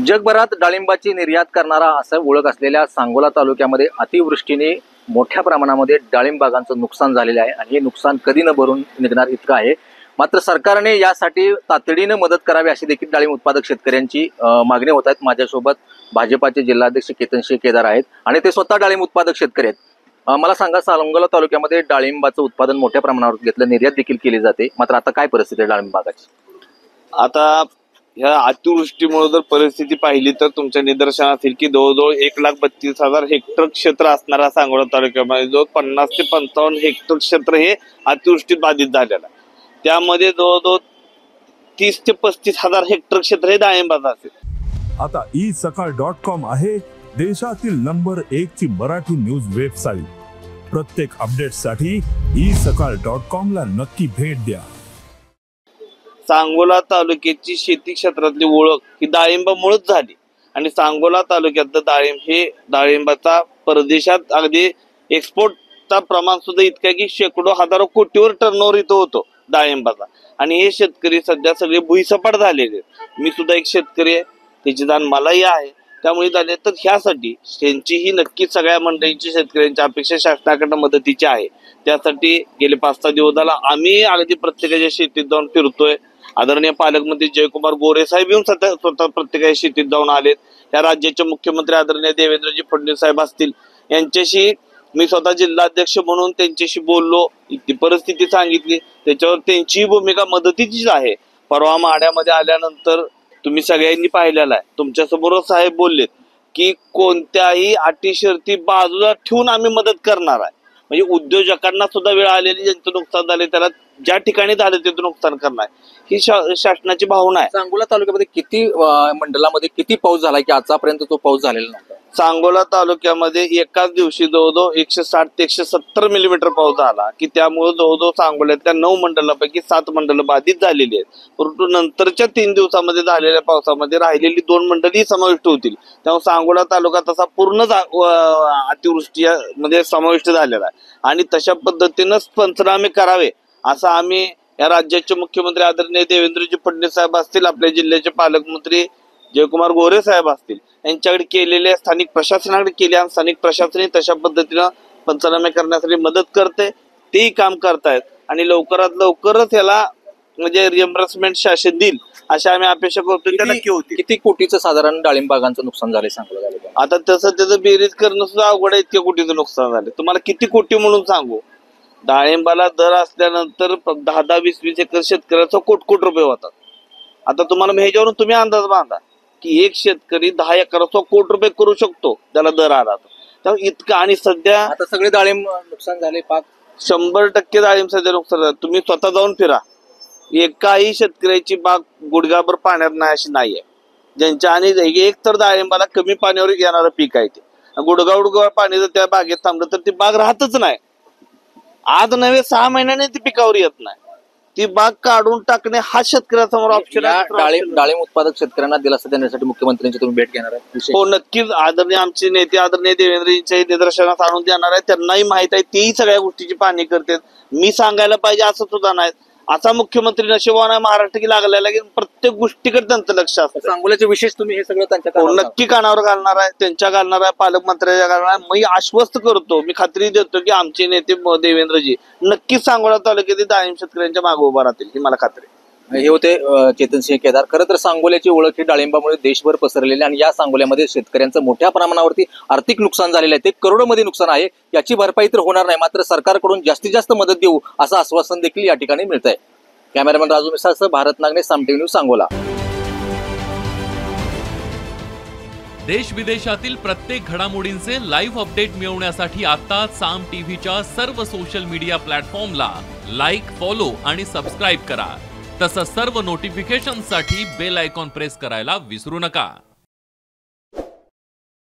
जगभरात डाळिंबाची निर्यात करणारा असं ओळख असलेल्या सांगोला तालुक्यामध्ये अतिवृष्टीने मोठ्या प्रमाणामध्ये डाळिंब बागांचं नुकसान झालेलं आहे आणि हे नुकसान कधी न भरून निघणार इतकं आहे। मात्र सरकारने यासाठी तातडीने मदत करावी अशी देखील डाळिंब उत्पादक शेतकऱ्यांची मागणी होत आहेत। माझ्यासोबत भाजपाचे जिल्हाध्यक्ष केतनसिंह केदार आहेत आणि ते स्वतः डाळिंब उत्पादक शेतकरी आहेत। मला सांगा, सांगोला तालुक्यामध्ये डाळिंबाचं उत्पादन मोठ्या प्रमाणावर घेतलं, निर्यात देखील केली जाते, मात्र आता काय परिस्थिती आहे डाळिंब बागाची? आता ह्या अतिवृष्टीमुळे जर परिस्थिती पाहिली तर तुमच्या निदर्शनास येईल की जवळजवळ 1,32,000 हेक्टर क्षेत्र असणारा सांगोला तालुक्यामध्ये जो 50 ते 55 हेक्टर क्षेत्र हे अतिवृष्टीत बाधित झालेलं आहे। त्यामध्ये जवळजवळ 30 ते 35,000 हेक्टर क्षेत्र हे डाळिंबाचं असेल। आता isakal.com आहे देशातील नंबर 1 ची मराठी न्यूज वेबसाईट। प्रत्येक अपडेटसाठी isakal.com ला नक्की भेट द्या। सांगोला तालुक्याची शेती क्षेत्रातली ओळख ही डाळिंबामुळेच झाली आणि सांगोला तालुक्यातलं डाळिंब हे डाळिंबाचा परदेशात अगदी एक्सपोर्टचा प्रमाण सुद्धा इतकं की शेकडो हजारो कोटीवर टर्नओव्हर इथं होतो डाळिंबाचा। आणि हे शेतकरी सध्या सगळे भुईसपाट झालेले आहेत। मी सुद्धा एक शेतकरी आहे, त्याची जाण मलाही आहे। त्यामुळे झाले तर ह्यासाठी त्यांची ही नक्कीच सगळ्या मंडळींची शेतकऱ्यांची अपेक्षा शासनाकडनं मदतीची आहे। त्यासाठी गेले 5-6 दिवस झाला आम्ही अगदी प्रत्येकाच्या शेतीत जाऊन फिरतोय। आदरणीय पालकमंत्री जयकुमार गोरे साहेब येऊन स्वतः प्रत्येकाच्या शेतीत जाऊन आलेत। या राज्याचे मुख्यमंत्री आदरणीय देवेंद्रजी फडणवीस साहेब असतील, यांच्याशी मी स्वतः जिल्हाध्यक्ष म्हणून त्यांच्याशी बोललो, ती परिस्थिती सांगितली, त्याच्यावर त्यांची भूमिका मदतीचीच आहे। परवा माड्यामध्ये आल्यानंतर तुम्ही सगळ्यांनी पाहिलेला आहे, तुमच्या समोरच साहेब बोललेत की कोणत्याही अटी शर्ती बाजूला ठेवून आम्ही मदत करणार आहे। म्हणजे उद्योजकांना सुद्धा वेळ आलेली, ज्यांचं नुकसान झाले त्याला ज्या ठिकाणी झालं तिथं नुकसान करणार ही शासनाची भावना आहे। सांगोला तालुक्यामध्ये किती मंडलामध्ये किती पाऊस झाला की आतापर्यंत तो पाऊस झालेला नव्हता? सांगोला तालुक्यामध्ये एकाच दिवशी जवळजवळ 160 ते 170 मिलीमीटर पाऊस झाला की त्यामुळे जवळजवळ सांगोल्यातल्या 9 मंडलापैकी 7 मंडल बाधित झालेली आहेत। परंतु नंतरच्या 3 दिवसामध्ये झालेल्या पावसामध्ये राहिलेली 2 मंडळी समाविष्ट होतील। त्यामुळे सांगोला तालुका तसा पूर्ण अतिवृष्टी मध्ये समाविष्ट झालेला आहे आणि तशा पद्धतीनंच पंचनामे करावे असं आम्ही या राज्याचे मुख्यमंत्री आदरणीय देवेंद्रजी फडणवीस साहेब असतील, आपल्या जिल्ह्याचे पालकमंत्री जयकुमार गोरे साहेब असतील, यांच्याकडे केलेले स्थानिक प्रशासनाकडे केले आणि स्थानिक प्रशासनाने तशा पद्धतीनं पंचनामे करण्यासाठी मदत करते, तेही काम करतायत आणि लवकरात लवकरच याला म्हणजे रिएम्बर्समेंट शासन देईल अशा आम्ही अपेक्षा करतो। किती कोटीचं साधारण डाळिंब बागांचं नुकसान झालंय सांगोला? आता तसं त्याचं बेरीज करणं सुद्धा अवघड आहे, इतक्या कोटीचं नुकसान झालं। तुम्हाला किती कोटी म्हणून सांगू? डाळिंबाला दर असल्यानंतर 10-20 एकर शेतकऱ्याचा कोट रुपये होतात। आता तुम्हाला ह्याच्यावरून तुम्ही अंदाज बांधा की एक शेतकरी 10 एकराचा कोट रुपये करू शकतो त्याला दर आला तर इतकं। आणि सध्या आता सगळे डाळिंब नुकसान झाले, पाक 100% डाळिंब सध्या नुकसान झालं। तुम्ही स्वतः जाऊन फिरा, एकाही शेतकऱ्याची बाग गुडघाभर पाण्यात नाही अशी नाहीये ज्यांच्या। आणि एक तर डाळिंबाला कमी पाण्यावर येणारं पीक आहे ते, गुडघा पाणी जर त्या बागेत थांबलं तर ती बाग राहतच नाही। आज नव्हे 6 महिन्याने ती पिकावर येत नाही, ती बाग काढून टाकणे हा शेतकऱ्यासमोर ऑप्शन आहे। डाळिंब उत्पादक शेतकऱ्यांना दिलासा देण्यासाठी मुख्यमंत्र्यांची तुम्ही भेट घेणार आहे? हो नक्कीच, आदरणीय आमचे नेते आदरणीय देवेंद्रजींच्या निदर्शनास आणून देणार आहे। त्यांनाही माहित आहे, तेही सगळ्या गोष्टीची पाहणी करतात। मी सांगायला पाहिजे असं सुद्धा नाही, असा मुख्यमंत्री नशिबान आहे महाराष्ट्र की लागलेला की प्रत्येक गोष्टीकडे त्यांचं लक्ष असतं। सांगोल्याचे विशेष तुम्ही हे सगळं त्यांच्या नक्की कानावर घालणार आहे, त्यांच्या घालणार आहे, पालकमंत्र्यांच्या घालणार आहे। मी आश्वस्त करतो, मी खात्री देतो की आमचे नेते देवेंद्रजी नक्कीच सांगोला तालुक्यातील डाळिंब शेतकऱ्यांच्या मागे उभा राहतील, ही मला खात्री आहे। हे होते केतनसिंह केदार। खरं तर सांगोल्याची ओळख ही डाळिंबामुळे देशभर पसरलेली आणि या सांगोल्यामध्ये शेतकऱ्यांचं मोठ्या प्रमाणावरती आर्थिक नुकसान झालेलं आहे, ते करोडोमध्ये नुकसान आहे। याची भरपाई तर होणार नाही, मात्र सरकारकडून जास्तीत जास्त मदत देऊ असं आश्वासन देखील या ठिकाणी मिळत आहे। कॅमेरामॅन राजू मिसाळसह भारत नागणे, साम टीव्ही न्यूज, सांगोला। देश विदेशातील प्रत्येक घडामोडींचे लाईव्ह अपडेट मिळवण्यासाठी आता साम टीव्हीच्या सर्व सोशल मीडिया प्लॅटफॉर्मला लाईक, फॉलो आणि सबस्क्राईब करा। तसंच सर्व नोटिफिकेशनसाठी बेल आयकॉन प्रेस करायला विसरू नका।